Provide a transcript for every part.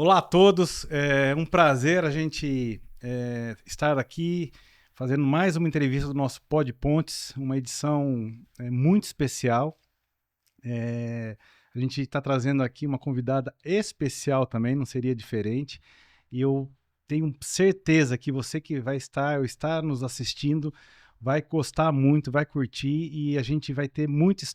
Olá a todos, é um prazer a gente estar aqui fazendo mais uma entrevista do nosso Pod Pontes, uma edição muito especial. A gente está trazendo aqui uma convidada especial também, não seria diferente, e eu tenho certeza que você que vai estar ou está nos assistindo vai gostar muito, vai curtir e a gente vai ter muitas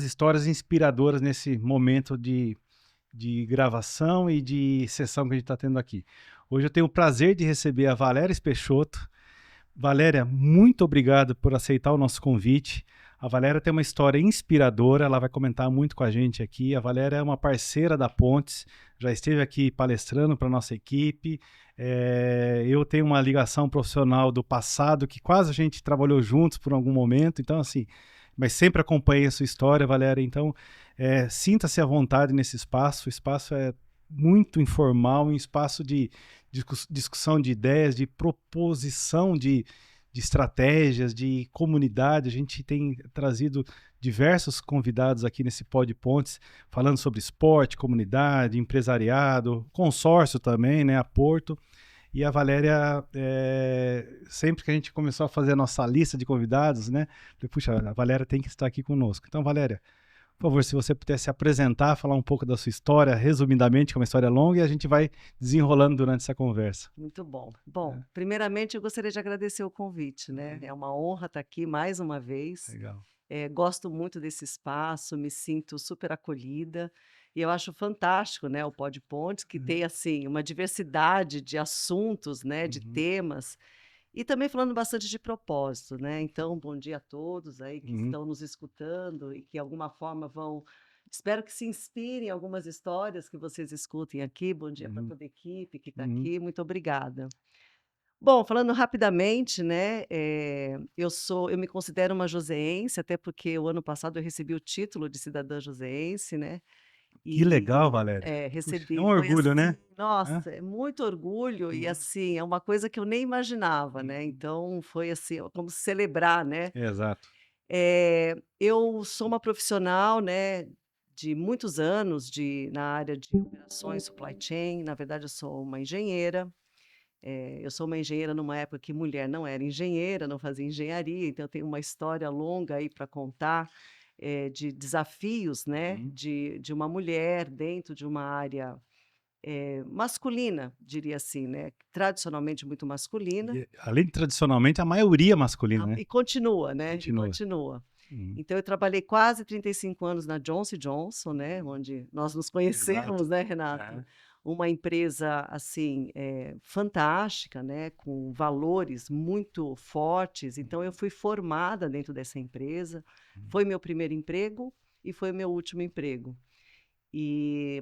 histórias inspiradoras nesse momento de gravação e de sessão que a gente está tendo aqui. Hoje eu tenho o prazer de receber a Valéria Spechotto. Valéria, muito obrigado por aceitar o nosso convite. A Valéria tem uma história inspiradora, ela vai comentar muito com a gente aqui. A Valéria é uma parceira da Pontes, já esteve aqui palestrando para a nossa equipe. Eu tenho uma ligação profissional do passado que quase a gente trabalhou juntos por algum momento, então assim, mas sempre acompanhei a sua história, Valéria. Então, sinta-se à vontade nesse espaço. O espaço é muito informal, um espaço de discussão de ideias, de proposição de estratégias, de comunidade. A gente tem trazido diversos convidados aqui nesse Pod Pontes, falando sobre esporte, comunidade, empresariado, consórcio também, né, a Porto. E a Valéria, sempre que a gente começou a fazer a nossa lista de convidados, né, falei, puxa, a Valéria tem que estar aqui conosco. Então, Valéria, por favor, se você pudesse se apresentar, falar um pouco da sua história, resumidamente, que é uma história longa, e a gente vai desenrolando durante essa conversa. Muito bom. Bom, primeiramente eu gostaria de agradecer o convite, né? É uma honra estar aqui mais uma vez. Legal. Gosto muito desse espaço, me sinto super acolhida. E eu acho fantástico, né, o Pod Pontes, que tem, assim, uma diversidade de assuntos, né, de Uhum. temas, e também falando bastante de propósito, né? Então, bom dia a todos aí que Uhum. estão nos escutando e que, de alguma forma, vão. Espero que se inspirem em algumas histórias que vocês escutem aqui. Bom dia para Uhum. toda a equipe que está Uhum. aqui. Muito obrigada. Bom, falando rapidamente, né, eu me considero uma joseense, até porque o ano passado eu recebi o título de cidadã joseense, né, Que legal, e Valéria. Puxa, é recebi, um foi orgulho, assim, né? Hã? nossa, é muito orgulho e, Uhum. assim, é uma coisa que eu nem imaginava, né, Uhum. então foi, assim, como celebrar, né. Exato. Eu sou uma profissional, né, de muitos anos na área de operações, supply chain, na verdade eu sou uma engenheira. Eu sou uma engenheira numa época que mulher não era engenheira, não fazia engenharia, então eu tenho uma história longa aí para contar, de desafios, né, Uhum. de uma mulher dentro de uma área, masculina, diria assim, né, tradicionalmente muito masculina, E, além de tradicionalmente, a maioria masculina, né? e continua, né, e Continua. continua. Uhum. Então eu trabalhei quase 35 anos na Johnson& Johnson, né, onde nós nos Exato. conhecemos, né, Renato? Aham. Uma empresa, assim, fantástica, né, com valores muito fortes, então eu fui formada dentro dessa empresa, foi meu primeiro emprego e foi meu último emprego.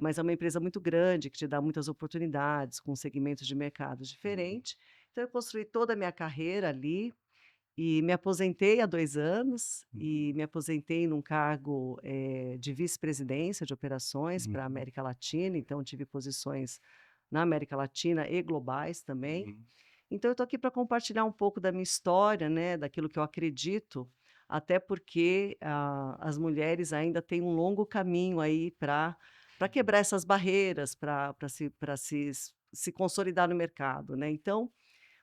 Mas é uma empresa muito grande, que te dá muitas oportunidades, com segmentos de mercados Uhum. diferentes. Então eu construí toda a minha carreira ali, e me aposentei há 2 anos, Uhum. e me aposentei num cargo, de vice-presidência de operações para a Uhum. América Latina, então tive posições na América Latina e globais também. Uhum. Então eu estou aqui para compartilhar um pouco da minha história, né, daquilo que eu acredito, até porque, as mulheres ainda têm um longo caminho aí para quebrar essas barreiras, para se consolidar no mercado, né. Então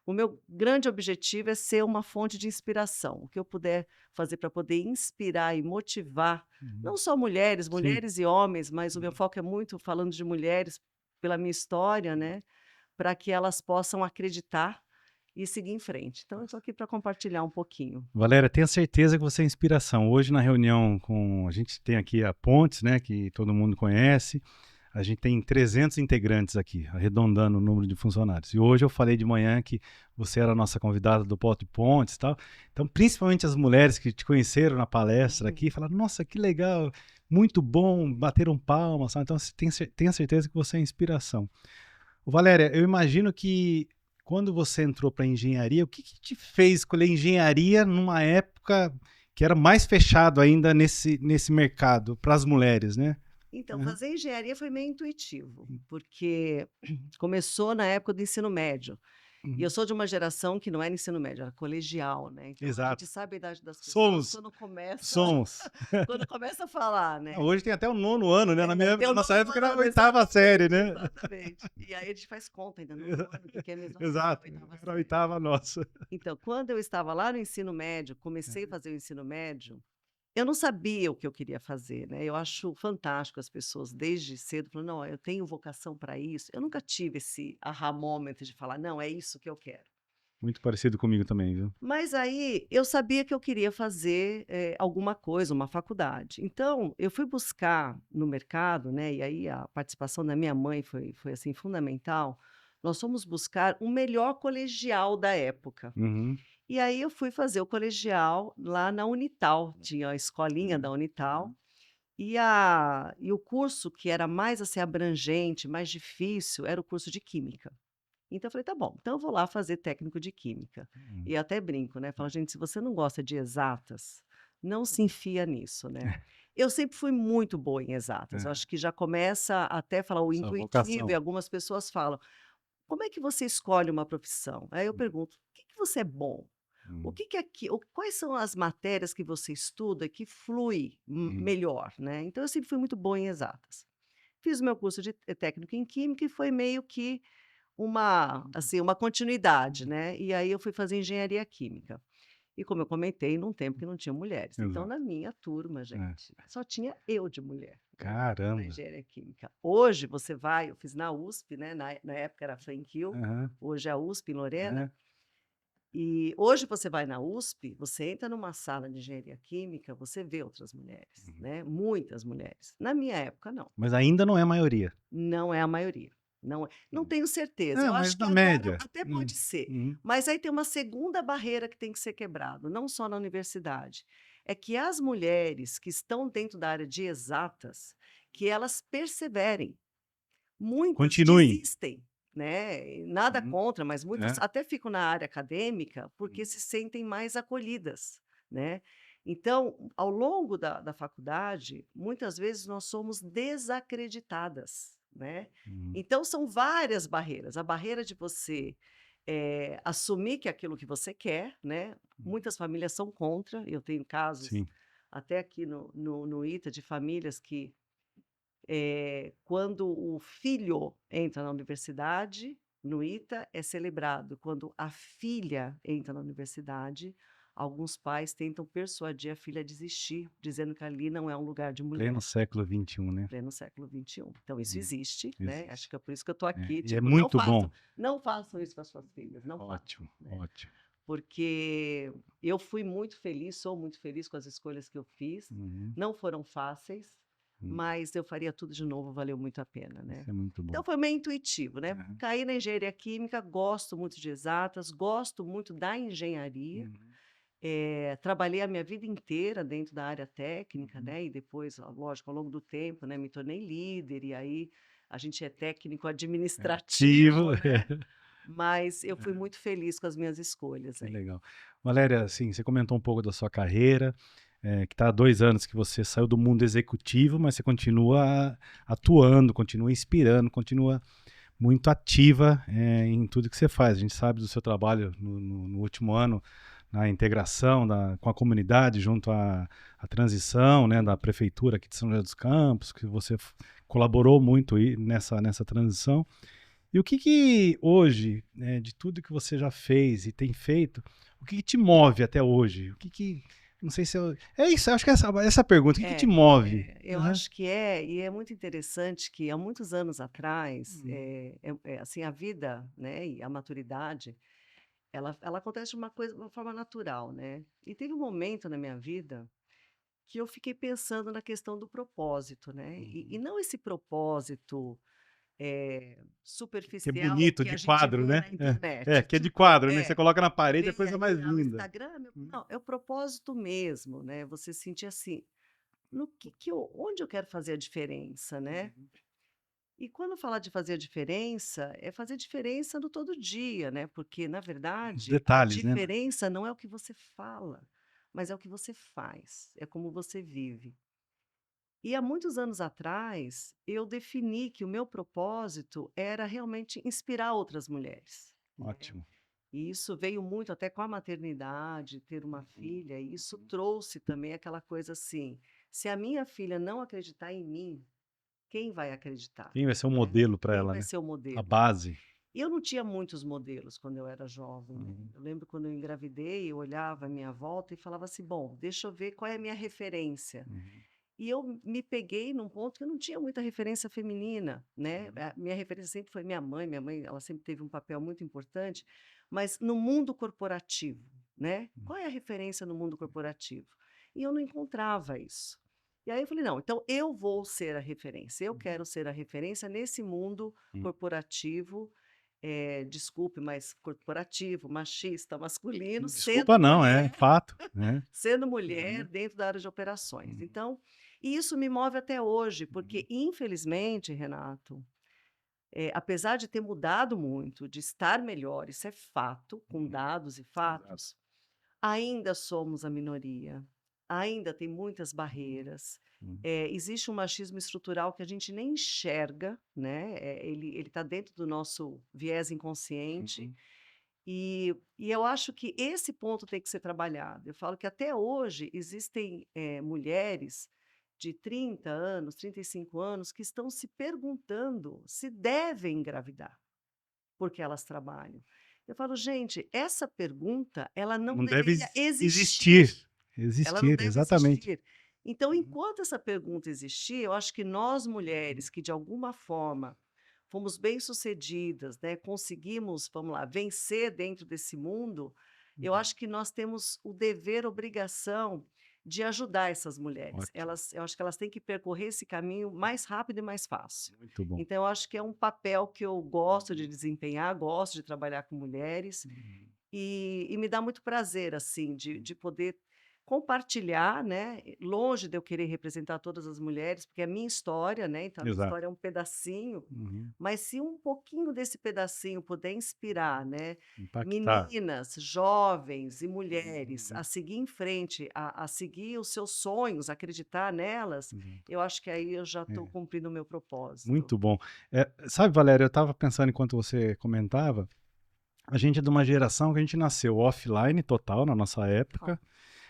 o meu grande objetivo é ser uma fonte de inspiração. O que eu puder fazer para poder inspirar e motivar, não Uhum. só mulheres, Sim. mulheres e homens, mas o meu Uhum. foco é muito falando de mulheres, pela minha história, né, para que elas possam acreditar e seguir em frente. Então eu estou aqui para compartilhar um pouquinho. Valéria, tenha certeza que você é inspiração. Hoje, na reunião a gente tem aqui a Pontes, né, que todo mundo conhece. A gente tem 300 integrantes aqui, arredondando o número de funcionários. E hoje eu falei de manhã que você era a nossa convidada do Pod Pontes e tal. Então, principalmente as mulheres que te conheceram na palestra Uhum. aqui, falaram, nossa, que legal, muito bom, bateram palmas. Sabe? Então, você tenha certeza que você é inspiração. Ô, Valéria, eu imagino que quando você entrou para engenharia, o que te fez escolher engenharia numa época que era mais fechado ainda nesse mercado para as mulheres, né? Então, Uhum. fazer engenharia foi meio intuitivo, porque começou na época do ensino médio. E eu sou de uma geração que não era ensino médio, era colegial, né? Então a Exato. gente sabe a idade das pessoas Somos, quando começa, somos. quando começa a falar, Ah, né? hoje tem até o 9º ano, né? Tem Na o nossa nono época era a ano, 8ª série, exatamente, né? exatamente. E aí a gente faz conta ainda, nono ano, porque é a mesma coisa da Exato. oitava Era a série. 8ª nossa. Então, quando eu estava lá no ensino médio, comecei a fazer o ensino médio, eu não sabia o que eu queria fazer, né? Eu acho fantástico as pessoas desde cedo falando, não, eu tenho vocação para isso. Eu nunca tive esse aha moment de falar, não, é isso que eu quero. Muito parecido comigo também, viu? Mas aí eu sabia que eu queria fazer alguma coisa, uma faculdade. Então, eu fui buscar no mercado, né? E aí a participação da minha mãe foi assim fundamental. Nós fomos buscar o melhor colegial da época. Uhum. E aí eu fui fazer o colegial lá na Unital, tinha a escolinha da Unital, e o curso que era mais assim abrangente, mais difícil, era o curso de Química. Então eu falei: "Tá bom, então eu vou lá fazer técnico de Química". E eu até brinco, né, falo: "Gente, se você não gosta de exatas, não se enfia nisso, né". Eu sempre fui muito boa em exatas, eu É, acho que já começa até falar o essa intuitivo, e vocação. algumas pessoas falam: "Como é que você escolhe uma profissão?". Aí eu pergunto: "O que que você é bom?". O Hum, que que é quais são as matérias que você estuda que flui hum, melhor, né? Então eu sempre fui muito boa em exatas. Fiz o meu curso de técnico em química e foi meio que uma, assim, uma continuidade, né? E aí eu fui fazer engenharia química. E como eu comentei, num tempo que não tinha mulheres. Então, exato. na minha turma, É. gente, só tinha eu de mulher, né? Na Caramba. engenharia química. Hoje você vai, eu fiz na USP, né? Na época era Franquil, Aham. hoje é a USP em Lorena. É. E hoje você vai na USP, você entra numa sala de engenharia química, você vê outras mulheres, Uhum. né? Muitas mulheres. Na minha época, não. Mas ainda não é a maioria. Não é a maioria. Não Hum. tenho certeza. É, Eu mas acho que na agora média. até pode ser. Uhum. Mas aí tem uma segunda barreira que tem que ser quebrado, não só na universidade. É que as mulheres que estão dentro da área de exatas, que elas perseverem. Muitas Continuem. desistem, né, e nada Uhum. contra, mas muitas É. até ficam na área acadêmica, porque se sentem mais acolhidas, né. Então, ao longo da faculdade, muitas vezes nós somos desacreditadas, né. Uhum. Então são várias barreiras, a barreira de você, assumir que é aquilo que você quer, né, muitas famílias são contra, eu tenho casos Sim. até aqui no ITA de famílias que quando o filho entra na universidade, no ITA, é celebrado. Quando a filha entra na universidade, alguns pais tentam persuadir a filha a desistir, dizendo que ali não é um lugar de Pleno mulher, século XXI, né? pleno século XXI. Então isso Hum. existe, né, acho Existe. que é por isso que eu estou É. aqui, E é tipo, muito bom. não façam isso com as suas filhas, não façam, Ótimo, né. ótimo. Porque eu fui muito feliz, sou muito feliz com as escolhas que eu fiz, Uhum. não foram fáceis, Hum. mas eu faria tudo de novo, valeu muito a pena, né. Isso é muito bom. Então foi meio intuitivo, né. Aham. Caí na engenharia química, gosto muito de exatas, gosto muito da engenharia, Uhum. trabalhei a minha vida inteira dentro da área técnica, Uhum. né, e depois, lógico, ao longo do tempo, né, me tornei líder, e aí a gente é técnico É ativo. administrativo, né. Mas eu fui muito feliz com as minhas escolhas Que aí. legal. Valéria, assim, você comentou um pouco da sua carreira, que está há 2 anos que você saiu do mundo executivo, mas você continua atuando, continua inspirando, continua muito ativa, em tudo que você faz. A gente sabe do seu trabalho no último ano, na integração com a comunidade, junto à transição, né, da prefeitura aqui de São José dos Campos, que você colaborou muito aí nessa transição. E o que hoje, né, de tudo que você já fez e tem feito, o que te move até hoje? Não sei se eu, é isso, eu acho que é essa pergunta, o que te move? Eu Aham. acho que e é muito interessante que há muitos anos atrás, Uhum. assim, a vida, né, e a maturidade, ela acontece de uma forma natural, né. E teve um momento na minha vida que eu fiquei pensando na questão do propósito, né, e Uhum. não esse propósito, Que é superficial bonito, que a de gente quadro, vê né? na É, internet, que é de tipo quadro, né? Você coloca na que parede, é a vem coisa mais aí o linda. Instagram, Hum. não, é o propósito mesmo, né, você sentir assim, no que eu onde eu quero fazer a diferença, né. Uhum. E quando falar de fazer a diferença, é fazer diferença no todo dia, né, porque na Os verdade a detalhes, né? diferença não é o que você fala, mas é o que você faz, é como você vive. E há muitos anos atrás, eu defini que o meu propósito era realmente inspirar outras mulheres, né. Ótimo. E isso veio muito até com a maternidade, ter uma filha, e isso trouxe também aquela coisa assim: se a minha filha não acreditar em mim, quem vai acreditar, Quem vai ser um né? modelo para Quem ela, vai né? ser o A modelo? base. E eu não tinha muitos modelos quando eu era jovem, né? Uhum. Eu lembro quando eu engravidei, eu olhava à minha volta e falava assim: bom, deixa eu ver qual é a minha referência. Uhum. E eu me peguei num ponto que eu não tinha muita referência feminina, né? Uhum. A minha referência sempre foi minha mãe, ela sempre teve um papel muito importante, mas no mundo corporativo, né? Qual é a referência no mundo corporativo? E eu não encontrava isso. E aí eu falei, não, então eu vou ser a referência, eu quero ser a referência nesse mundo Uhum. corporativo, desculpe, mas corporativo, machista, masculino, Desculpa, não, é fato, né? sendo mulher Uhum. dentro da área de operações. Uhum. Então, e isso me move até hoje, porque, infelizmente, Renato, apesar de ter mudado muito, de estar melhor, isso é fato, com Uhum. dados e Exato. fatos, ainda somos a minoria, ainda tem muitas barreiras. Uhum. Existe um machismo estrutural que a gente nem enxerga, né? Ele está dentro do nosso viés inconsciente, Uhum. e eu acho que esse ponto tem que ser trabalhado. Eu falo que até hoje existem, mulheres de 30 anos, 35 anos, que estão se perguntando se devem engravidar, porque elas trabalham. Eu falo: "Gente, essa pergunta, ela não Não deve deveria existir, existir. ela não Existir, deve exatamente. existir". Então, Uhum. enquanto essa pergunta existir, eu acho que nós mulheres que de alguma forma fomos bem-sucedidas, né, conseguimos, vamos lá, vencer dentro desse mundo, eu Uhum. acho que nós temos o dever, obrigação de ajudar essas mulheres. Ótimo. Eu acho que elas têm que percorrer esse caminho mais rápido e mais fácil. Muito bom. Então eu acho que é um papel que eu gosto de desempenhar, gosto de trabalhar com mulheres, Uhum. e me dá muito prazer, assim, de poder compartilhar, né, longe de eu querer representar todas as mulheres, porque é a minha história, né, então a minha Exato. história é um pedacinho, Uhum. mas se um pouquinho desse pedacinho puder inspirar, né, Impactar. meninas, jovens e mulheres Uhum. a seguir em frente, a seguir os seus sonhos, acreditar nelas, Exato. eu acho que aí eu já estou É, cumprindo o meu propósito. muito bom. Sabe, Valéria, eu estava pensando enquanto você comentava, a gente é de uma geração que a gente nasceu offline total na nossa Ó, época.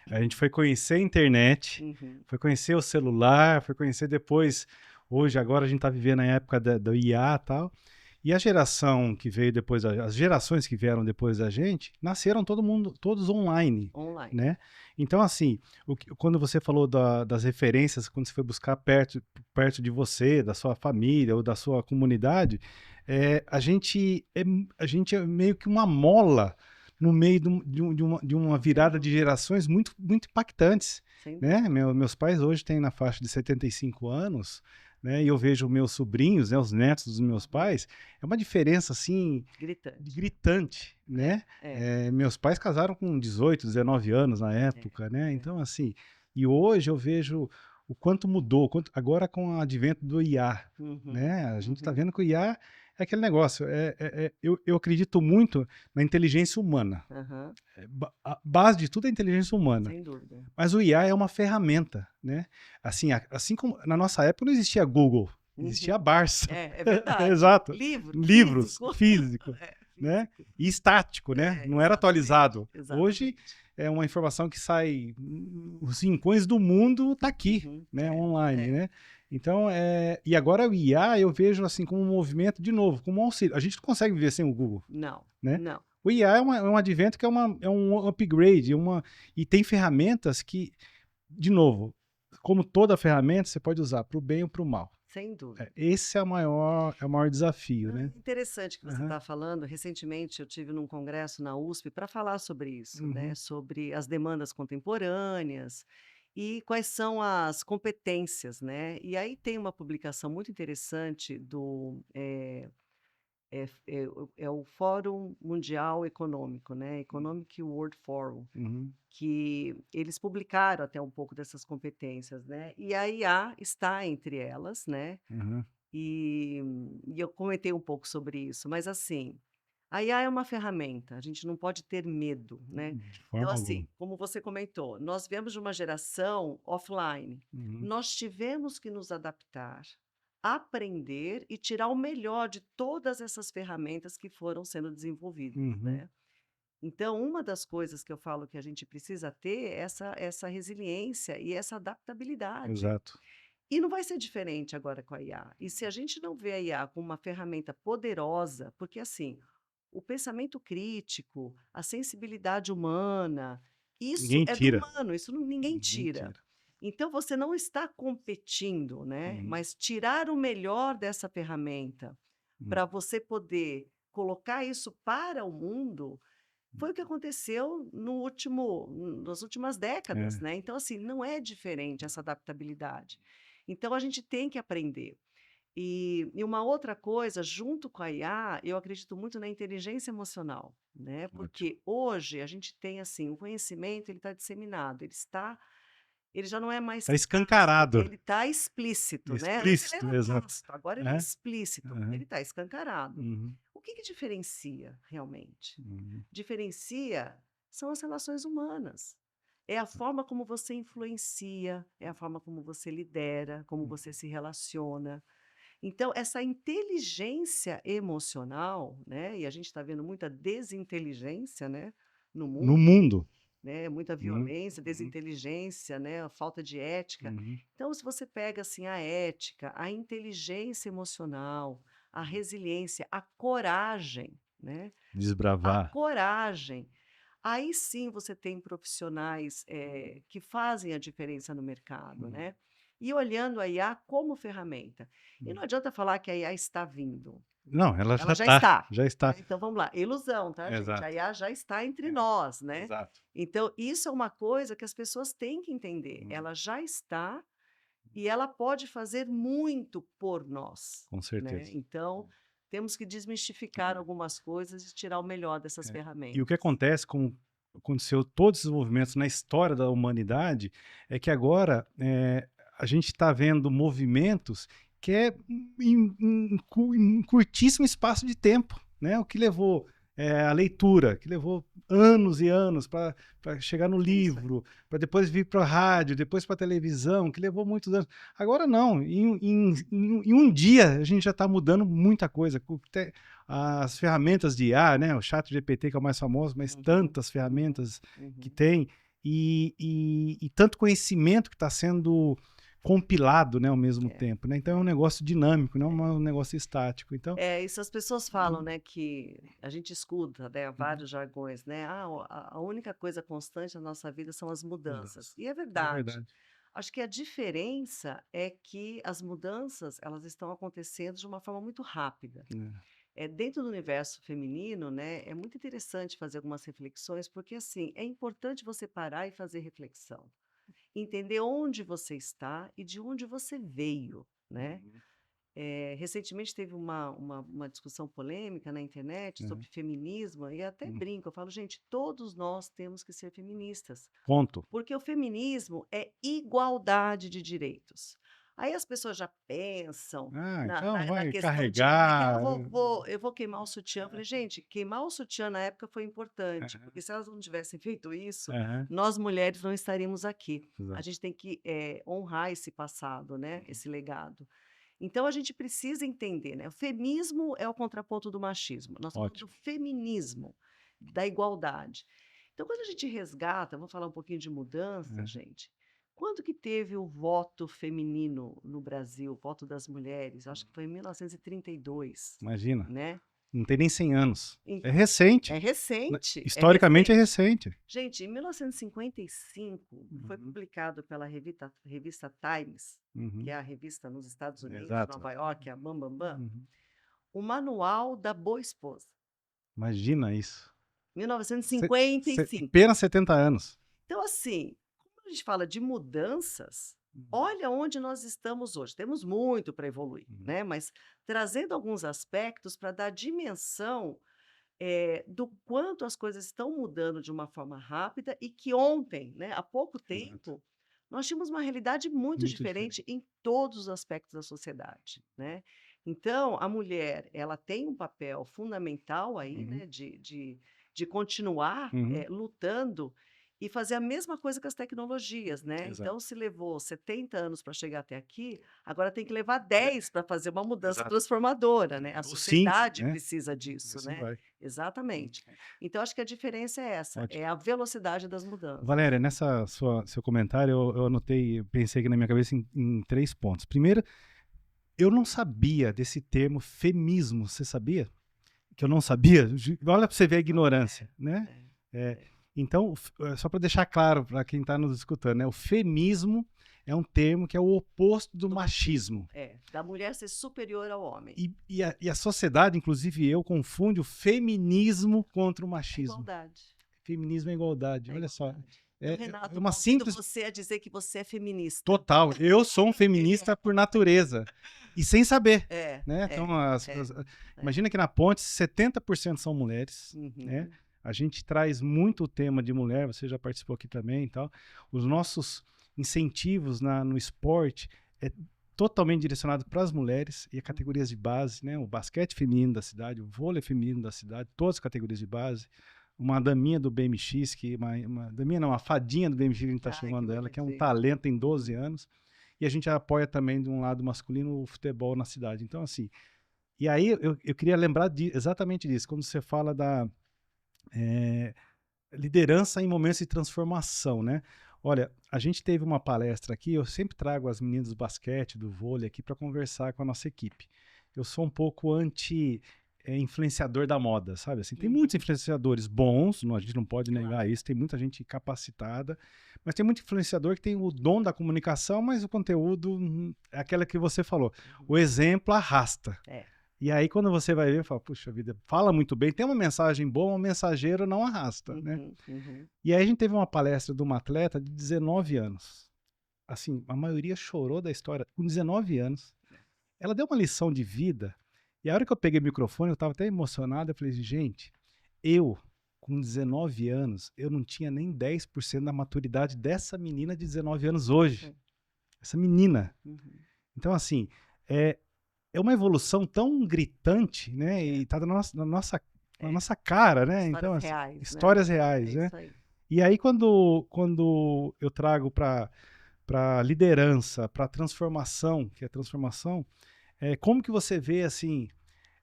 A gente foi conhecer a internet, uhum, foi conhecer o celular, foi conhecer depois. Hoje, agora a gente está vivendo a época do IA e tal. E a geração que veio depois, as gerações que vieram depois da gente, nasceram todo mundo, todos online, online. né? Então, assim, quando você falou das referências, quando você foi buscar perto de você, da sua família ou da sua comunidade, a gente é meio que uma mola no meio de uma Sem virada de dúvida, gerações muito, muito impactantes, sem né? dúvida. Meus pais hoje têm na faixa de 75 anos, né? E eu vejo meus sobrinhos, né, os netos dos meus Uhum. pais, é uma diferença assim Gritante. gritante, né? É, Meus pais casaram com 18, 19 anos na é, época, né? é. Então assim, e hoje eu vejo o quanto mudou, agora com o advento do IA, Uhum, né? A gente está uhum. vendo que o IA é aquele negócio. Eu acredito muito na inteligência humana. Aham, A base de tudo é a inteligência humana. sem dúvida. Mas o IA é uma ferramenta, né? Assim como na nossa época não existia Google, existia a Uhum. Barça. É verdade. Exato. Livro, Livros, físico. físico, É, né? físico. E estático, né? É, Não era exatamente, atualizado. Hoje exatamente. é uma informação que sai, os rincões do mundo tá aqui, Uhum. né? É, Online, é. né? Então, e agora o IA eu vejo assim como um movimento de novo, como um auxílio. A gente não consegue viver sem o Google, Não, né? não. O IA é um advento que é um upgrade, e tem ferramentas que, de novo, como toda ferramenta, você pode usar para o bem ou para o mal. Sem dúvida. Esse é o maior desafio, Não, é né? interessante que você Aham. está falando. Recentemente eu tive num congresso na USP para falar sobre isso, né? Uhum. Sobre as demandas contemporâneas e quais são as competências, né? E aí tem uma publicação muito interessante do é o Fórum Mundial Econômico, né? Economic World Forum, Uhum. que eles publicaram até um pouco dessas competências, né? E a IA está entre elas, né? Uhum. E, e eu comentei um pouco sobre isso, mas assim, a IA é uma ferramenta, a gente não pode ter medo, né? De Então, forma alguma. assim, como você comentou, nós viemos de uma geração offline. Uhum. Nós tivemos que nos adaptar, aprender e tirar o melhor de todas essas ferramentas que foram sendo desenvolvidas, Uhum. né? Então, uma das coisas que eu falo que a gente precisa ter é essa resiliência e essa adaptabilidade. Exato. E não vai ser diferente agora com a IA. E se a gente não vê a IA como uma ferramenta poderosa, porque assim, o pensamento crítico, a sensibilidade humana, isso Ninguém é do tira. humano, isso ninguém Ninguém tira. tira. Então você não está competindo, né? Uhum. Mas tirar o melhor dessa ferramenta Uhum. para você poder colocar isso para o mundo foi o que aconteceu nas últimas décadas, É. né? Então, assim, não é diferente essa adaptabilidade. Então, a gente tem que aprender. E uma outra coisa, junto com a IA, eu acredito muito na inteligência emocional, né? Ótimo. Porque hoje a gente tem, assim, o conhecimento, ele está disseminado, ele já não é mais Tá tácito, escancarado. ele está explícito, né? Antes ele Explícito, era exato. tácito, agora ele é É. explícito, ele Aham. está escancarado. Uhum. O que que diferencia realmente? Uhum. Diferencia são as relações humanas. É a forma como você influencia, é a forma como você lidera, como você se relaciona. Então, essa inteligência emocional, né? E a gente está vendo muita desinteligência, né? No No mundo, mundo. né? Muita Uhum. violência, Uhum. desinteligência, né? A falta de ética. Uhum. Então, se você pega assim a ética, a inteligência emocional, a resiliência, a coragem, né? A Desbravar. coragem. Aí sim você tem profissionais, que fazem a diferença no mercado, Uhum. né. E olhando a IA como ferramenta. E não adianta falar que a IA está vindo, Não, ela ela já já está, está, já está. né. Então vamos lá, ilusão, tá gente, a Exato. IA já está entre É, nós, né. exato. Então isso é uma coisa que as pessoas têm que entender, Uhum. ela já está e ela pode fazer muito por nós, Com né. certeza. Então, temos que desmistificar algumas coisas e tirar o melhor dessas É. E o que ferramentas. acontece, como aconteceu todos esses movimentos na história da humanidade, é que agora a gente está vendo movimentos que é em curtíssimo espaço de tempo, né? O que levou a leitura, que levou anos e anos para chegar no É isso aí. livro, para depois vir para a rádio, depois para a televisão, que levou muitos anos. Agora não, em um dia a gente já está mudando muita coisa. As ferramentas de IA, né? O chat GPT que é o mais famoso, mas Uhum, tantas uhum, ferramentas que uhum. tem e tanto conhecimento que está sendo compilado, né, ao mesmo É, tempo, né? Então é um é, negócio dinâmico, não é. é um negócio estático. Então, Isso as pessoas falam, né, que a gente escuta, né, uhum, vários jargões, né, a única coisa constante na nossa vida são as mudanças. mudança. E é É verdade. verdade. Acho que a diferença é que as mudanças, elas estão acontecendo de uma forma muito rápida. É. Dentro do universo feminino, né, é muito interessante fazer algumas reflexões, porque assim, é importante você parar e fazer reflexão. Entender onde você está e de onde você veio, né? Uhum, Recentemente teve uma discussão polêmica na internet é, sobre feminismo, e até uhum. brinco, eu falo, gente, todos nós temos que ser feministas, Ponto. porque o feminismo é igualdade de direitos. Aí as pessoas já pensam Ah, na, então na, na vai questão de, ai, carregar. eu vou queimar o sutiã. Eu falei, gente, queimar o sutiã na época foi importante, Aham, porque se elas não tivessem feito isso, aham, nós mulheres não estaríamos aqui. A exato. gente tem que honrar esse passado, né, esse legado. Então a gente precisa entender, né? O feminismo é o contraponto do machismo. Nós estamos falando do Ótimo. feminismo, da igualdade. Então, quando a gente resgata, vamos falar um pouquinho de mudança, É. gente. Quando que teve o voto feminino no Brasil, o voto das mulheres? Acho que foi em 1932, Imagina, né? não tem nem 100 anos. É Então, recente. é recente, é Historicamente é recente. recente. Gente, em 1955, foi Uhum, publicado pela revista Times, que uhum, é a revista nos Estados Unidos, de exato. Nova York, a Bam Bam Bam, Uhum. o Manual da Boa Esposa, Imagina isso. $1955. Apenas 70 anos. Então, assim, quando a gente fala de mudanças, Uhum, olha onde nós estamos hoje. Temos muito para evoluir, uhum, né? Mas trazendo alguns aspectos para dar dimensão do quanto as coisas estão mudando de uma forma rápida e que ontem, né, há pouco exato. tempo, nós tínhamos uma realidade muito Muito diferente. diferente em todos os aspectos da sociedade, né? Então, a mulher, ela tem um papel fundamental aí, Uhum, né, de continuar uhum, lutando e fazer a mesma coisa com as tecnologias, né? Exato. Então, se levou 70 anos para chegar até aqui, agora tem que levar 10 para fazer uma mudança Exato. transformadora, né? A O 5, sociedade né? precisa E disso, assim né? vai. Exatamente. Então, acho que a diferença é essa, Ótimo. é a velocidade das mudanças. Valéria, nessa seu comentário, eu anotei, eu pensei aqui na minha cabeça em 3 pontos. Primeiro, eu não sabia desse termo feminismo, você sabia? Que eu não sabia? Olha para você ver a ignorância, né? É, então, só para deixar claro para quem está nos escutando, né? O feminismo é um termo que é o oposto do machismo. Da mulher ser superior ao homem. E a sociedade, inclusive eu, confunde o feminismo contra o É machismo. igualdade. Feminismo é igualdade, olha só. Então, Renato, uma convido simples... você a dizer que você é feminista. Total. Eu sou um feminista por natureza. E sem saber. É, Né? Então, é. imagina que na Ponte 70% são mulheres. Uhum. Né? A gente traz muito o tema de mulher, você já participou aqui também e tal. Os nossos incentivos no esporte é totalmente direcionado para as mulheres e categorias de base, né? O basquete feminino da cidade, o vôlei feminino da cidade, todas as categorias de base. Uma daminha do BMX, uma fadinha do BMX que a gente está chamando ela, que é um talento, tem 12 anos. E a gente apoia também de um lado masculino o futebol na cidade. Então, assim, e aí eu queria lembrar exatamente disso, quando você fala da liderança em momentos de transformação, né? Olha, a gente teve uma palestra aqui, eu sempre trago as meninas do basquete, do vôlei aqui para conversar com a nossa equipe. Eu sou um pouco influenciador da moda, sabe? Assim, tem muitos influenciadores bons, a gente não pode negar isso, tem muita gente capacitada, mas tem muito influenciador que tem o dom da comunicação, mas o conteúdo é aquela que você falou. O exemplo arrasta. E aí, quando você vai ver, fala, puxa vida, fala muito bem, tem uma mensagem boa, um mensageiro não arrasta, né? E aí a gente teve uma palestra de uma atleta de 19 anos. Assim, a maioria chorou da história. Com 19 anos, ela deu uma lição de vida. E a hora que eu peguei o microfone, eu estava até emocionado. Eu falei, gente, com 19 anos, eu não tinha nem 10% da maturidade dessa menina de 19 anos hoje. Essa menina. Então, assim, é uma evolução tão gritante, né? E está na nossa cara, né? Histórias então, assim, reais. Histórias reais, né? Isso aí. E aí, quando eu trago para liderança, para transformação, que é transformação, como que você vê, assim,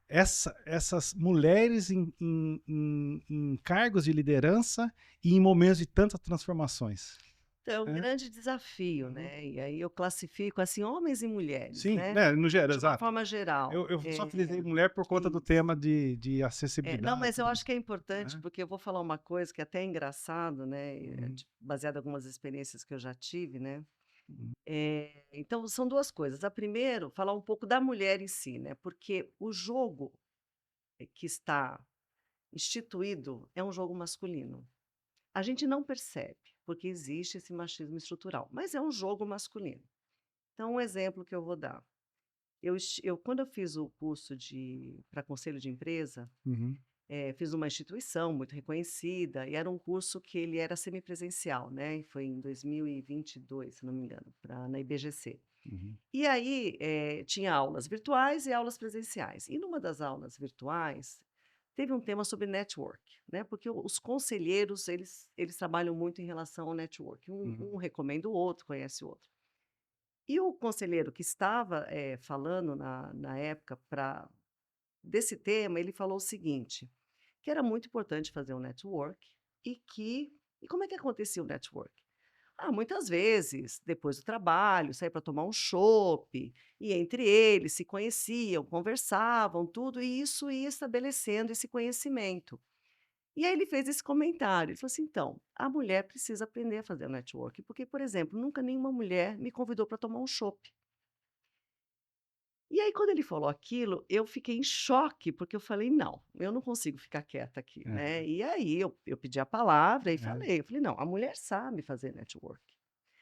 essas mulheres em cargos de liderança e em momentos de tantas transformações? Então, é um grande desafio, né? E aí eu classifico assim, homens e mulheres, Sim, né? no geral, De uma exato. forma geral. Eu só frisei mulher por conta do tema de acessibilidade. Não, mas eu acho que é importante, porque eu vou falar uma coisa que até é engraçado, né? Baseado em algumas experiências que eu já tive, né? Então, são duas coisas. A primeira, falar um pouco da mulher em si, né? Porque o jogo que está instituído é um jogo masculino. A gente não percebe, porque existe esse machismo estrutural, mas é um jogo masculino. Então, um exemplo que eu vou dar. Quando eu fiz o curso para conselho de empresa, fiz uma instituição muito reconhecida, e era um curso que ele era semipresencial, né? E foi em 2022, se não me engano, na IBGC. E aí tinha aulas virtuais e aulas presenciais. E numa das aulas virtuais, teve um tema sobre network, né? Porque os conselheiros, eles trabalham muito em relação ao network. Um recomenda o outro, conhece o outro. E o conselheiro que estava falando na época desse tema, ele falou o seguinte, que era muito importante fazer um network e como é que acontecia o network? Muitas vezes, depois do trabalho, saía para tomar um chopp, e entre eles se conheciam, conversavam, tudo, e isso ia estabelecendo esse conhecimento. E aí ele fez esse comentário, ele falou assim, então, a mulher precisa aprender a fazer network, porque, por exemplo, nunca nenhuma mulher me convidou para tomar um chopp. E aí, quando ele falou aquilo, eu fiquei em choque, porque eu falei, não, eu não consigo ficar quieta aqui, né? E aí eu pedi a palavra e eu falei, não, a mulher sabe fazer network.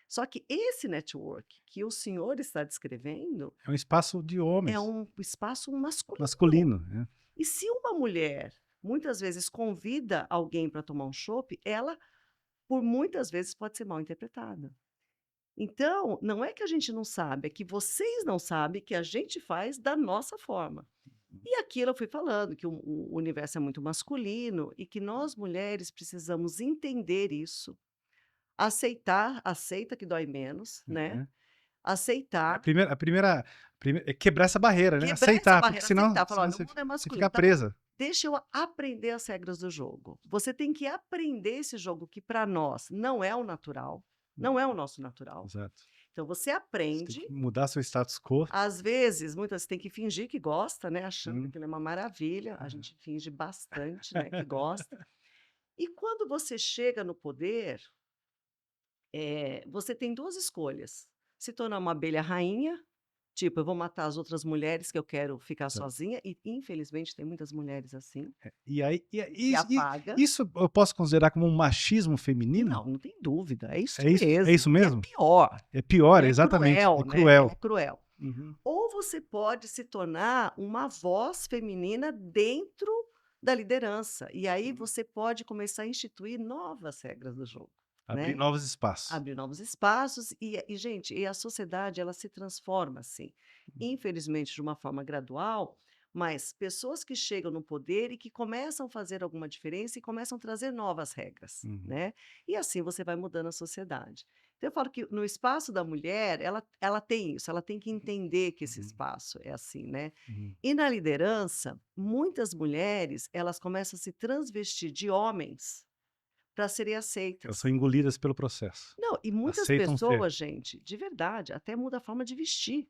Só que esse network que o senhor está descrevendo é um espaço de homens. É um espaço masculino. Masculino. E se uma mulher, muitas vezes, convida alguém para tomar um chopp, ela, por muitas vezes, pode ser mal interpretada. Então, não é que a gente não sabe, é que vocês não sabem que a gente faz da nossa forma. E aquilo eu fui falando, que o universo é muito masculino e que nós mulheres precisamos entender isso aceita que dói menos, né? Uhum. A Aceitar, primeira, a primeira, é quebrar essa barreira, né? quebrar essa Aceitar, porque barreira, aceitar, falar, senão olha, o mundo é você masculino, fica tá bom, presa. deixa eu aprender as regras do jogo. Você tem que aprender esse jogo que para nós não é o natural, não é o nosso natural. Exato. Então você Você tem aprende, que mudar seu status quo. às vezes, muitas tem que fingir que gosta, né, achando que Hum. aquilo é uma maravilha, a gente finge bastante, né, que gosta. E quando você chega no poder, você tem 2 escolhas: se tornar uma abelha rainha, tipo, eu vou matar as outras mulheres que eu quero ficar sozinha, e infelizmente tem muitas mulheres assim, E aí, se apaga. isso eu posso considerar como um machismo feminino? Não, não tem dúvida, é isso É isso mesmo, e é mesmo? pior, É pior, e é exatamente. cruel, É né, e cruel. é cruel. Uhum. Ou você pode se tornar uma voz feminina dentro da liderança, e aí você pode começar a instituir novas regras do jogo, Abrir né. novos espaços. Abrir novos espaços gente, e a sociedade ela se transforma assim, infelizmente de uma forma gradual, mas pessoas que chegam no poder e que começam a fazer alguma diferença e começam a trazer novas regras, Uhum. né? E assim você vai mudando a sociedade. Então eu falo que no espaço da mulher, ela tem isso, ela tem que entender que esse Uhum. espaço é assim, né? Uhum. E na liderança, muitas mulheres, elas começam a se transvestir de homens para serem Elas aceitas. são engolidas pelo processo. Não, e muitas Aceitam ser. pessoas, gente, de verdade, até muda a forma de vestir.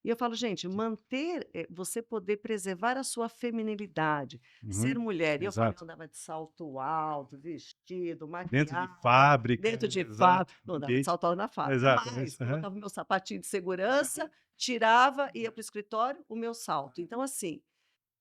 E eu falo, gente, manter, você poder preservar a sua feminilidade, ser Uhum. mulher. E eu falo, eu Exato. andava de salto alto, vestido, Dentro de maquiada, fábrica, dentro de exato. fábrica. Não andava de Ambiente. salto alto na fábrica, Exato. mas Aham. colocava o meu sapatinho de segurança, tirava, ia para o escritório, o meu salto. Então, assim,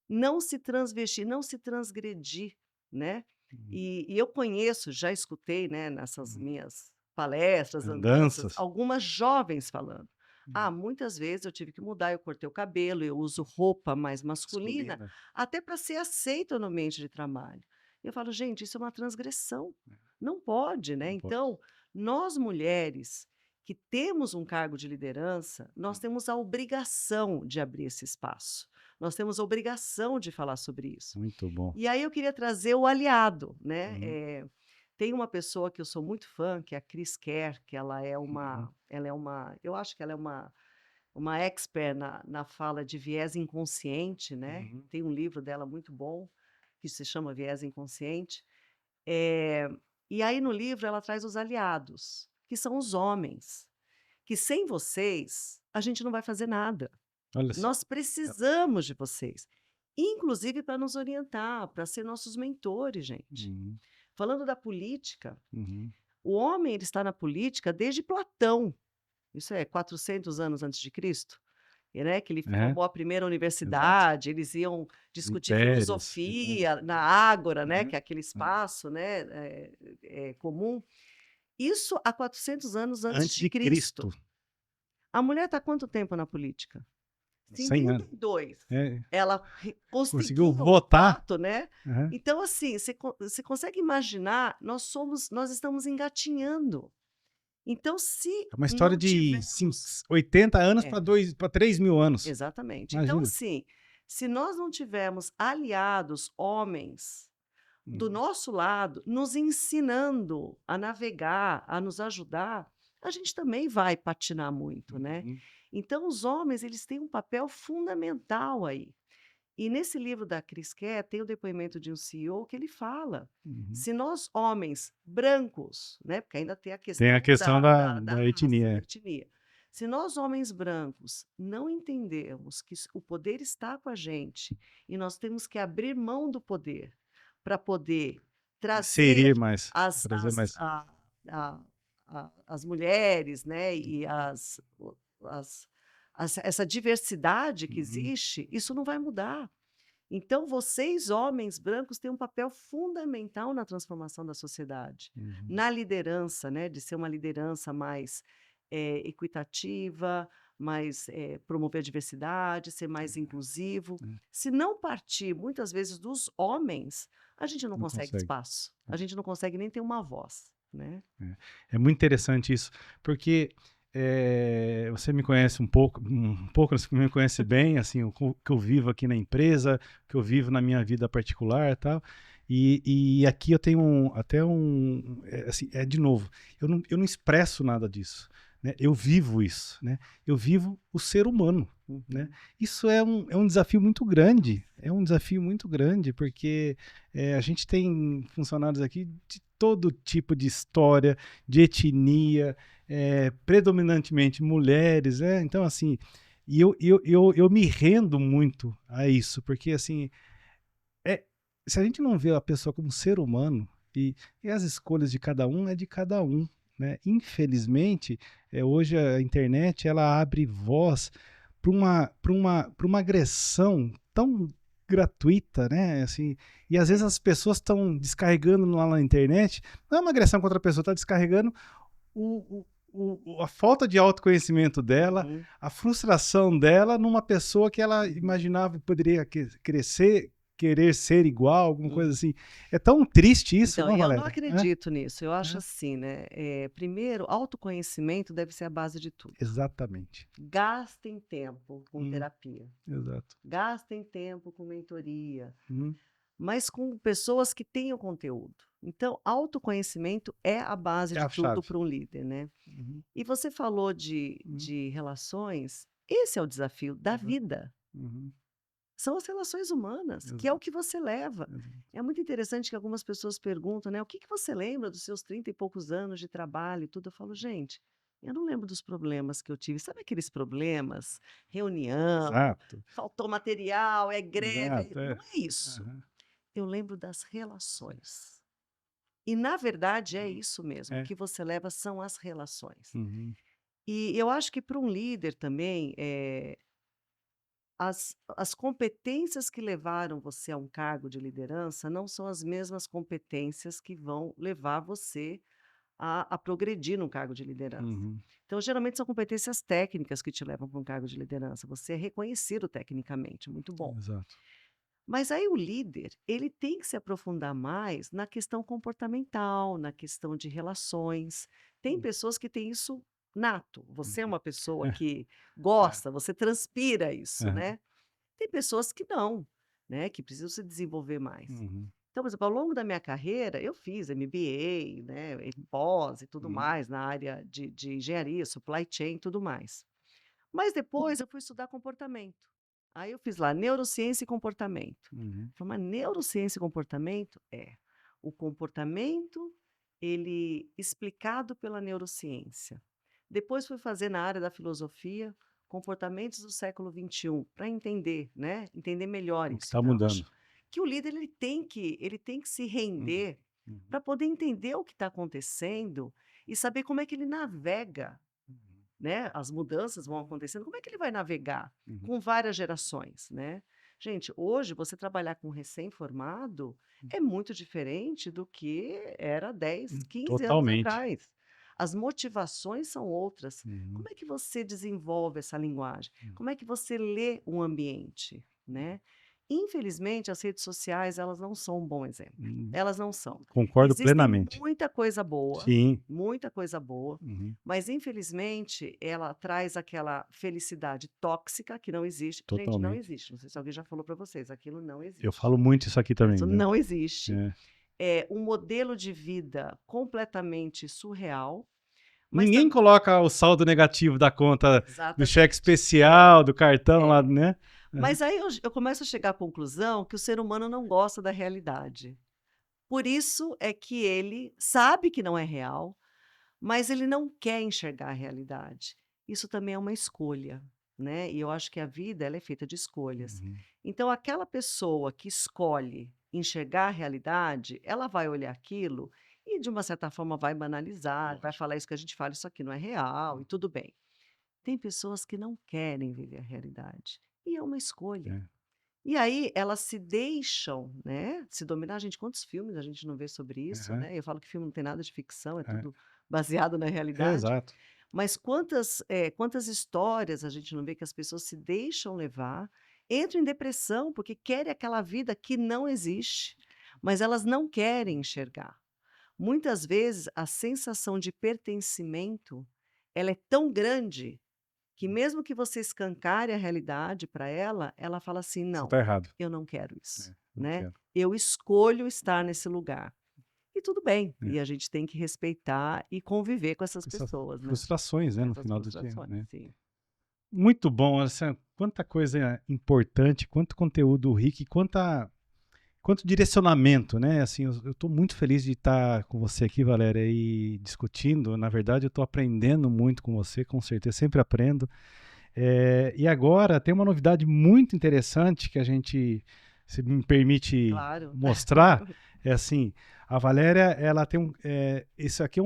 não se transvestir, não se transgredir, né. Uhum. E eu conheço, já escutei, né, nessas Uhum. minhas palestras, andanças, Andanças. algumas jovens falando: Uhum. "Ah, muitas vezes eu tive que mudar, eu cortei o cabelo, eu uso roupa mais masculina, Masculina. até para ser aceita no ambiente de trabalho". Eu falo: "Gente, isso é uma transgressão, não pode, né". Não pode. Então, nós mulheres que temos um cargo de liderança, nós temos a obrigação de abrir esse espaço. Nós temos a obrigação de falar sobre isso. Muito bom. E aí eu queria trazer o aliado, né, Uhum. tem uma pessoa que eu sou muito fã, que é a Chris Kerr, que Uhum. ela é uma eu acho que ela é uma expert na fala de viés inconsciente, né, Uhum. tem um livro dela muito bom, que se chama Viés Inconsciente. Eh, e aí no livro ela traz os aliados, que são os homens, que sem vocês, a gente não vai fazer nada. Olha só. Nós precisamos de vocês, inclusive para nos orientar, para ser nossos mentores, gente. Uhum. Falando da política, Uhum. o homem ele está na política desde Platão, isso é 400 anos antes de Cristo, né, que ele Aham. formou a primeira Exato. universidade, eles iam discutir Impérios. filosofia na ágora, né, Uhum. que é aquele Uhum. espaço, né, comum. Isso há 400 anos antes Antes de de Cristo. Cristo. A mulher está quanto tempo na política? Se em 100 anos. 32 É. ela Conseguiu conseguiu o votar. voto, né, Aham. então assim, você consegue imaginar, nós estamos engatinhando. Então se É uma história não de tivermos 80 anos é, para 3.000 anos. exatamente. Então Imagina. assim, se nós não tivermos aliados homens do Uhum. nosso lado, nos ensinando a navegar, a nos ajudar, a gente também vai patinar muito, né. Uhum. Então os homens, eles têm um papel fundamental aí. E nesse livro da Chris Kerr tem o depoimento de um CEO que ele fala, Uhum. se nós homens brancos, né, porque ainda tem a Tem a questão questão da da raça, da etnia. etnia. Se nós homens brancos não entendermos que o poder está com a gente e nós temos que abrir mão do poder para poder trazer Inserir mais. as Trazer as mais. a as mulheres, né, e as essa diversidade que Uhum. existe, isso não vai mudar. Então vocês, homens brancos, têm um papel fundamental na transformação da sociedade, Uhum. na liderança, né, de ser uma liderança mais, equitativa, mais, promover a diversidade, ser mais inclusivo. É. Se não partir, muitas vezes, dos homens, a gente não Não consegue consegue. espaço, a gente não consegue nem ter uma voz, né. É muito interessante isso, porque você me conhece um pouco, você me conhece bem, assim, o que eu vivo aqui na empresa, o que eu vivo na minha vida particular e tal. E aqui eu tenho até assim, de novo, eu não expresso nada disso, né? Eu vivo isso, né? Eu vivo o ser humano, né? Isso é um desafio muito grande, porque a gente tem funcionários aqui de todo tipo de história, de etnia, predominantemente mulheres, né? Então, assim, eu me rendo muito a isso, porque, assim, se a gente não vê a pessoa como ser humano e as escolhas de cada um é de cada um, né? Infelizmente, hoje a internet ela abre voz para uma agressão tão gratuita, né? Assim, e às vezes as pessoas estão descarregando lá na internet, não é uma agressão contra a pessoa, está descarregando a falta de autoconhecimento dela, a frustração dela numa pessoa que ela imaginava que poderia crescer, querer ser igual, alguma coisa assim. É tão triste isso, Então, não, eu não Valéria? acredito nisso. Eu acho assim, né? Primeiro, autoconhecimento deve ser a base de tudo. Exatamente. Gastem tempo com terapia. Exato. Gastem tempo com mentoria. Mas com pessoas que tenham conteúdo. Então, autoconhecimento é a base É de a tudo chave. para um líder, né? E você falou de relações, esse é o desafio da vida. São as relações humanas, que é o que você leva. É muito interessante que algumas pessoas perguntam, né? O que você lembra dos seus 30 e poucos anos de trabalho e tudo? Eu falo, gente, eu não lembro dos problemas que eu tive. Sabe aqueles problemas? Reunião, Exato. faltou material, é greve. Exato. Não é isso. Eu lembro das relações. E, na verdade, é isso mesmo. O que você leva são as relações. E eu acho que para um líder também, as competências que levaram você a um cargo de liderança não são as mesmas competências que vão levar você a progredir num cargo de liderança. Então, geralmente, são competências técnicas que te levam para um cargo de liderança. Você é reconhecido tecnicamente, muito bom. Exato. Mas aí o líder, ele tem que se aprofundar mais na questão comportamental, na questão de relações. Tem pessoas que têm isso nato. Você é uma pessoa que gosta, você transpira isso, né? Tem pessoas que não, né? Que precisam se desenvolver mais. Então, por exemplo, ao longo da minha carreira, eu fiz MBA, né, pós e tudo mais na área de engenharia, supply chain e tudo mais. Mas depois eu fui estudar comportamento. Aí eu fiz lá neurociência e comportamento. Falei, mas neurociência e comportamento o comportamento ele explicado pela neurociência. Depois fui fazer na área da filosofia comportamentos do século XXI para entender, né? Entender melhor O que isso. está Então, eu acho mudando. que o líder ele tem que se render para poder entender o que está acontecendo e saber como é que ele navega, né? As mudanças vão acontecendo, como é que ele vai navegar com várias gerações, né? Gente, hoje você trabalhar com recém-formado é muito diferente do que era 10, 15 anos Totalmente. atrás. As motivações são outras. Como é que você desenvolve essa linguagem? Como é que você lê um ambiente, né? Infelizmente, as redes sociais, elas não são um bom exemplo. Elas não são. Concordo Existem plenamente. muita coisa boa, Sim. mas infelizmente ela traz aquela felicidade tóxica que não existe. Gente, não Totalmente. existe. Não sei se alguém já falou para vocês, aquilo não existe. Eu falo muito isso aqui também, Isso né? não existe. É. É um modelo de vida completamente surreal. Ninguém coloca o saldo negativo da conta do Exatamente. cheque especial, do cartão lá, né? Mas aí eu começo a chegar à conclusão que o ser humano não gosta da realidade. Por isso é que ele sabe que não é real, mas ele não quer enxergar a realidade. Isso também é uma escolha, né? E eu acho que a vida ela é feita de escolhas. Então, aquela pessoa que escolhe enxergar a realidade, ela vai olhar aquilo e, de uma certa forma, vai banalizar, vai falar isso que a gente fala, isso aqui não é real, e tudo bem. Tem pessoas que não querem viver a realidade. E é uma escolha. E aí elas se deixam, né, se dominar. Gente, quantos filmes a gente não vê sobre isso, né? Eu falo que filme não tem nada de ficção, é tudo baseado na realidade. Exato. Mas quantas histórias a gente não vê que as pessoas se deixam levar, entram em depressão porque querem aquela vida que não existe, mas elas não querem enxergar. Muitas vezes a sensação de pertencimento, ela é tão grande que mesmo que você escancare a realidade para ela, ela fala assim: Você "Não, tá errado. eu não quero isso", Não né. quero. Eu escolho estar nesse lugar. E tudo bem, É. e a gente tem que respeitar e conviver com essas Essas pessoas, né. frustrações, né, no Essas final do dia, frustrações, né. sim. Muito bom, assim, quanta coisa importante, quanto conteúdo rico e quanto direcionamento, né, assim, eu estou muito feliz de estar com você aqui, Valéria, e discutindo. Na verdade, eu estou aprendendo muito com você, com certeza, sempre aprendo. E agora tem uma novidade muito interessante que a gente, se me permite Claro. mostrar, é assim, a Valéria, ela tem isso aqui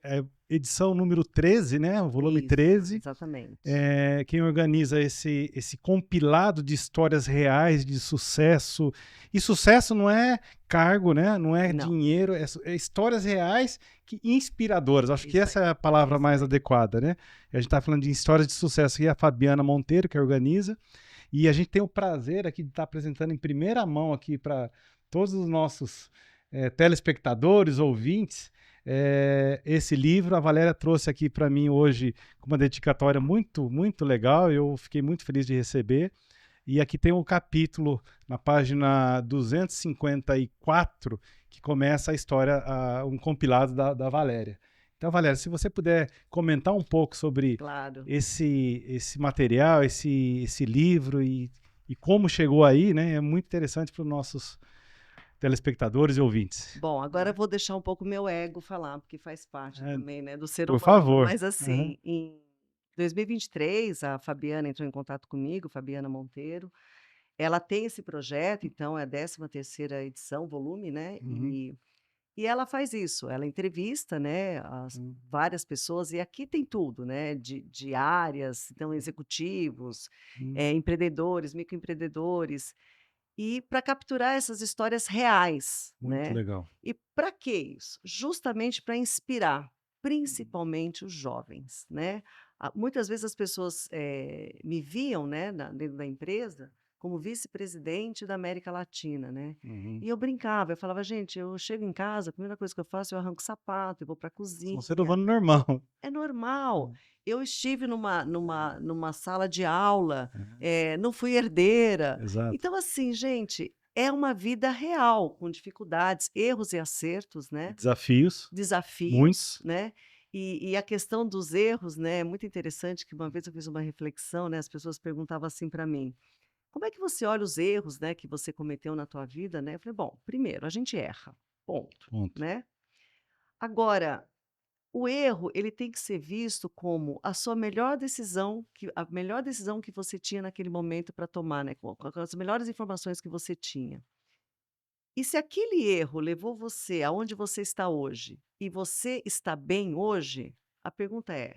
é edição número 13, né, o volume Isso, 13. exatamente. Quem organiza esse compilado de histórias reais de sucesso. E sucesso não é cargo, né? Não é Não, dinheiro, é histórias reais inspiradoras. Acho que isso aí, essa é a palavra isso mais aí. adequada, né? A gente está falando de histórias de sucesso aqui, a Fabiana Monteiro, que organiza. E a gente tem o prazer aqui de estar apresentando em primeira mão aqui para todos os nossos telespectadores, ouvintes, esse livro. A Valéria trouxe aqui para mim hoje com uma dedicatória muito, muito legal. Eu fiquei muito feliz de receber. E aqui tem um capítulo na página 254 que começa a história, um compilado da Valéria. Então, Valéria, se você puder comentar um pouco sobre Claro. esse material, esse livro e como chegou aí, né? É muito interessante para os nossos telespectadores e ouvintes. Bom, agora eu vou deixar um pouco meu ego falar, porque faz parte É, também, né, do ser por humano. favor. Mas Uhum. assim, em 2023, a Fabiana entrou em contato comigo, Fabiana Monteiro. Ela tem esse projeto, então é a 13ª edição, volume, né, Uhum. e ela faz isso, ela entrevista, né, as Uhum. várias pessoas, e aqui tem tudo, né, de áreas, então executivos, Uhum. empreendedores, microempreendedores, e para capturar essas histórias reais, Muito né. legal. E para que isso? Justamente para inspirar, principalmente os jovens, né. Muitas vezes as pessoas, me viam, né, dentro da empresa, como vice-presidente da América Latina, né. Uhum. E eu brincava, eu falava: "Gente, eu chego em casa, a primeira coisa que eu faço, eu arranco o sapato, eu vou para a Sou um ser cozinha". humano normal. É normal. É. Eu estive numa sala de aula, É. não fui herdeira. Exato. Então, assim, gente, é uma vida real, com dificuldades, erros e acertos, né, Desafios, desafios, muitos. né. E a questão dos erros, né, é muito interessante que uma vez eu fiz uma reflexão, né, as pessoas perguntavam assim para mim: "Como é que você olha os erros, né, que você cometeu na tua vida?", né. Eu falei: "Bom, primeiro, a gente erra, ponto", Ponto. né. Agora o erro, ele tem que ser visto como a sua melhor decisão, a melhor decisão que você tinha naquele momento para tomar, né, com as melhores informações que você tinha. E se aquele erro levou você aonde você está hoje, e você está bem hoje, a pergunta é: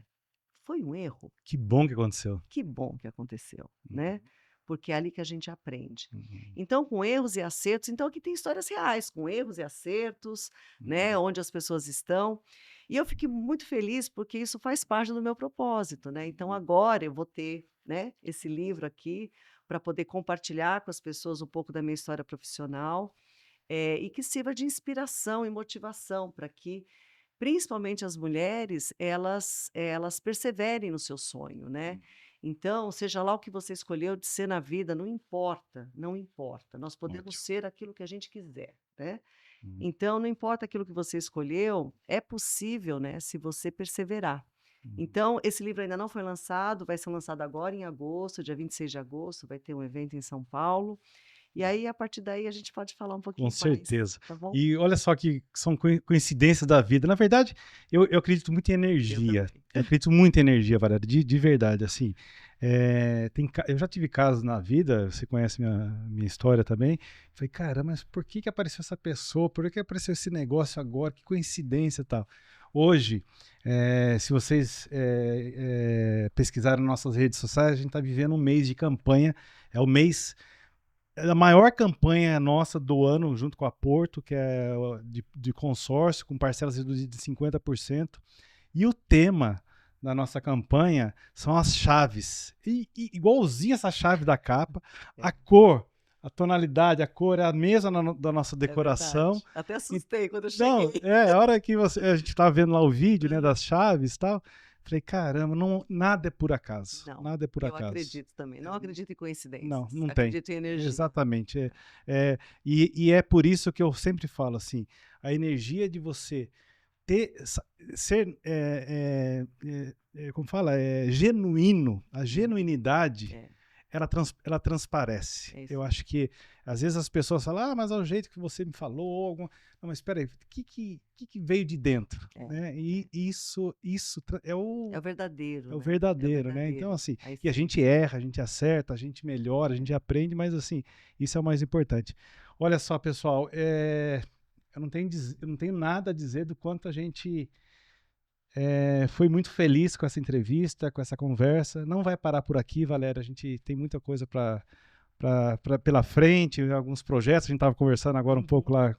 "Foi um erro? Que bom que aconteceu. Que bom que aconteceu", né, Uhum. porque é ali que a gente aprende. Uhum. Então, com erros e acertos, então aqui tem histórias reais, com erros e acertos, né, Uhum. onde as pessoas estão. E eu fiquei muito feliz, porque isso faz parte do meu propósito, né. Então agora eu vou ter, né, esse livro aqui, para poder compartilhar com as pessoas um pouco da minha história profissional, e que sirva de inspiração e motivação para que, principalmente as mulheres, elas perseverem no seu sonho, né. Então, seja lá o que você escolheu de ser na vida, não importa, não importa, nós podemos Ótimo. ser aquilo que a gente quiser, né. Uhum. Então, não importa aquilo que você escolheu, é possível, né, se você perseverar. Uhum. Então, esse livro ainda não foi lançado, vai ser lançado agora em agosto, dia 26 de agosto, vai ter um evento em São Paulo, e aí, a partir daí, a gente pode falar um Com pouquinho mais, certeza. tá bom? E olha só que são coincidências da vida. Na verdade, eu acredito muito em Eu energia. também. Eu acredito muito em energia, Valéria, de verdade, assim. Eu já tive casos na vida, você conhece minha história também. Falei, caramba, mas por que apareceu essa pessoa? Por que apareceu esse negócio agora? Que coincidência e tal. Hoje, se vocês pesquisarem nas nossas redes sociais, a gente está vivendo um mês de campanha. É o mês a maior campanha nossa do ano, junto com a Porto, que é de consórcio, com parcelas reduzidas de 50%. E o tema da nossa campanha são as chaves. E igualzinho essa chave da capa, É, a cor, a tonalidade, a cor é a mesma da nossa é verdade. decoração. Até E, assustei quando eu não, cheguei. a hora que a gente estava vendo lá o vídeo, né, das chaves e tal, Falei, caramba, não, nada é por acaso. Não, Nada é por eu acaso. acredito também. Não acredito em Não, coincidências. não tem. Acredito em energia. Exatamente. E é por isso que eu sempre falo assim, a energia de você ser, como fala, genuíno, a genuinidade, É, ela transparece. é isso. Eu acho que, às vezes as pessoas falam, mas é o jeito que você me falou, não, mas espera aí, o que veio de dentro? É, Né? E isso é é o verdadeiro, é o né? verdadeiro, É o né? Então, verdadeiro. assim, A e a essência. gente erra, a gente acerta, a gente melhora, a gente aprende, mas, assim, isso é o mais importante. Olha só, pessoal, eu não tenho nada a dizer do quanto a gente foi muito feliz com essa entrevista, com essa conversa. Não vai parar por aqui, Valéria. A gente tem muita coisa pela frente, alguns projetos. A gente estava conversando agora um pouco lá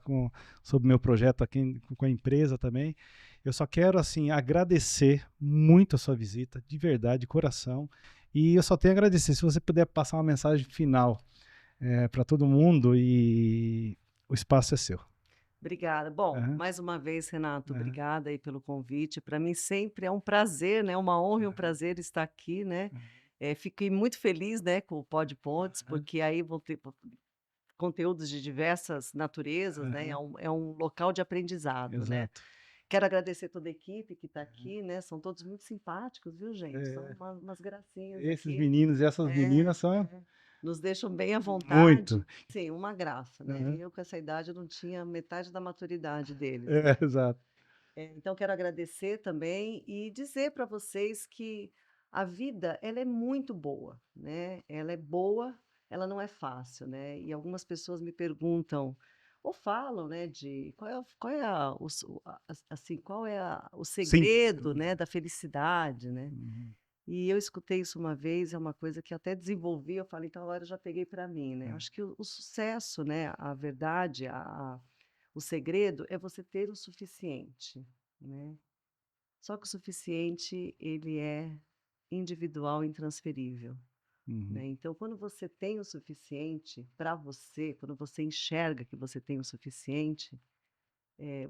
sobre o meu projeto aqui com a empresa também. Eu só quero assim agradecer muito a sua visita, de verdade, de coração. E eu só tenho a agradecer. Se você puder passar uma mensagem final para todo mundo, e o espaço é seu. Obrigada. Bom, Aham, mais uma vez, Renato, aham, obrigada aí pelo convite. Para mim sempre é um prazer, né? Uma honra e um prazer estar aqui, né? Fiquei muito feliz, né, com o Pod Pontes, aham, porque aí vou ter conteúdos de diversas naturezas, né? aham. É um local de aprendizado, né? Exato. Quero agradecer toda a equipe que está aqui, né? São todos muito simpáticos, viu, gente? São umas gracinhas Esses aqui. meninos e essas É, meninas são é. Nos deixam bem à muito. vontade. Sim, uma graça, né? Aham. Eu, com essa idade, eu não tinha metade da maturidade deles, É, né? exato. Então, quero agradecer também e dizer para vocês que a vida, ela é muito boa, né? Ela é boa, ela não é fácil, né? E algumas pessoas me perguntam ou falam, né, de qual é assim, qual é o Sim. segredo, né, da felicidade, né? Uhum. E eu escutei isso uma vez, é uma coisa que até desenvolvi, eu falei, então agora eu já peguei para mim, né? Eu acho que o sucesso, né, a verdade, o segredo é você ter o suficiente, né? Só que o suficiente, ele é individual e intransferível, Uhum. né? Então, quando você tem o suficiente para você, quando você enxerga que você tem o suficiente,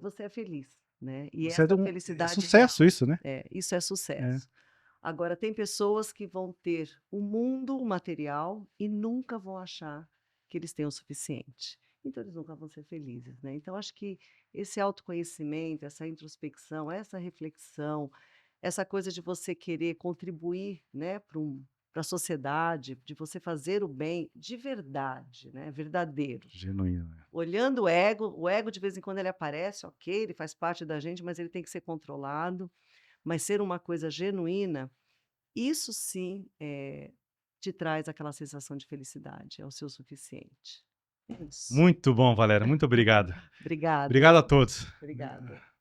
você é feliz, né? E Você essa é a é felicidade sucesso real. isso, né? Isso é É. sucesso. Agora, tem pessoas que vão ter o mundo material e nunca vão achar que eles têm o suficiente. Então, eles nunca vão ser felizes, né? Então, acho que esse autoconhecimento, essa introspecção, essa reflexão, essa coisa de você querer contribuir, né, para a sociedade, de você fazer o bem de verdade, né, verdadeiro. Genuíno. Né? Olhando o ego de vez em quando ele aparece, ok, ele faz parte da gente, mas ele tem que ser controlado. Mas ser uma coisa genuína, isso sim, te traz aquela sensação de felicidade, é o seu suficiente. É isso. Muito bom, Valéria. Muito obrigado. Obrigada, Obrigado a todos. obrigada.